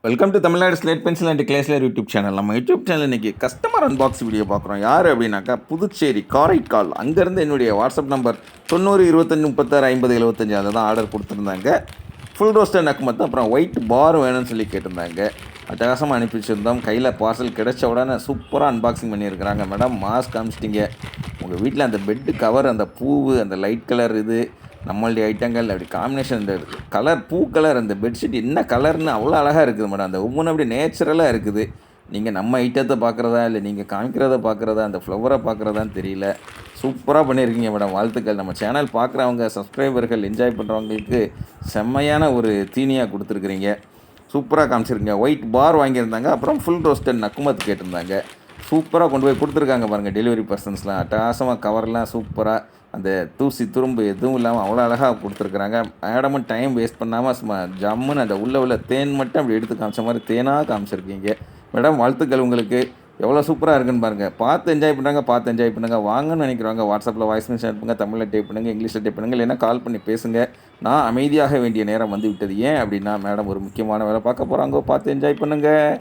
Welcome to Tamil Nadu slate pencil and கிளேஸ்லர் YouTube channel. நம்ம YouTube channel இன்றைக்கி customer unbox video பார்க்குறோம். யார் அப்படின்னாக்கா புதுச்சேரி காரைக்கால். அங்கேருந்து என்னுடைய வாட்ஸ்அப் நம்பர் 90 25 36 50 75 அதை தான் ஆர்டர் கொடுத்துருந்தாங்க. ஃபுல் ரோஸ்டர் நக்குமத்து அப்புறம் ஒயிட் பார் வேணும்னு சொல்லி கேட்டிருந்தாங்க. அட்டகாசமாக அனுப்பி வச்சுருந்தோம். கையில் பார்சல் கிடைச்ச உடனே சூப்பராக அன்பாக்சிங் பண்ணியிருக்கிறாங்க. மேடம் மாஸ்க் காமிச்சிட்டிங்க. உங்கள் வீட்டில் அந்த பெட்டு கவர், அந்த பூவு, அந்த லைட் கலர் இது நம்மளுடைய ஐட்டங்கள் அப்படி காம்பினேஷன், இந்த கலர் பூ கலர், அந்த பெட்ஷீட் என்ன கலர்னு அவ்வளோ அழகாக இருக்குது மேடம். அந்த ஒவ்வொன்றும் அப்படி நேச்சுரலாக இருக்குது. நீங்கள் நம்ம ஐட்டத்தை பார்க்குறதா இல்லை நீங்கள் காமிக்கிறத பார்க்குறதா அந்த ஃப்ளவரை பார்க்குறதான்னு தெரியல. சூப்பராக பண்ணியிருக்கீங்க மேடம், வாழ்த்துக்கள். நம்ம சேனல் பார்க்குறவங்க சப்ஸ்கிரைபர்கள் என்ஜாய் பண்ணுறவங்களுக்கு செம்மையான ஒரு தீனியாக கொடுத்துருக்குறீங்க. சூப்பராக காமிச்சிருக்கீங்க. ஒயிட் பார் வாங்கியிருந்தாங்க, அப்புறம் ஃபுல் ரோஸ்டட் நக்குமத் கேட்டிருந்தாங்க. சூப்பராக கொண்டு போய் கொடுத்துருக்காங்க பாருங்கள் டெலிவரி பர்சன்ஸ்லாம். அட்டகாசமாக கவர்லாம் சூப்பராக, அந்த தூசி துரும்பு எதுவும் இல்லாமல் அவ்வளோ அழகாக கொடுத்துருக்குறாங்க. மேடமும் டைம் வேஸ்ட் பண்ணாமல் சும்மா ஜம்முன்னு அந்த உள்ள தேன் மட்டும் அப்படி எடுத்து காமிச்ச மாதிரி தேனாக காமிச்சிருக்கீங்க மேடம். வாழ்த்துக்கள் உங்களுக்கு. எவ்வளோ சூப்பராக இருக்குன்னு பாருங்கள். பார்த்து என்ஜாய் பண்ணுங்கள். வாங்கன்னு நினைக்கிறவங்க வாட்ஸ்அப்பில் வாய்ஸ் மெசேஜ் அனுப்புங்க. தமிழில் டைப் பண்ணுங்கள், இங்கிலீஷில் டைப் பண்ணுங்கள், இல்லைன்னா கால் பண்ணி பேசுங்க. நான் அமைதியாக வேண்டிய நேரம் வந்து விட்டது. ஏன் அப்படின்னா மேடம் ஒரு முக்கியமான வேலை பார்க்க போகிறாங்க. பார்த்து என்ஜாய் பண்ணுங்கள்.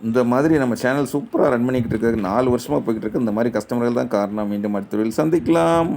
இந்த மாதிரி நம்ம சேனல் சூப்பராக ரன் பண்ணிக்கிட்டு இருக்கிறது 4 வருஷமாக போய்கிட்டு இருக்கு. இந்த மாதிரி கஸ்டமர்கள் தான் காரணம். மீண்டும் அடுத்த வீடியோவில் சந்திக்கலாம்.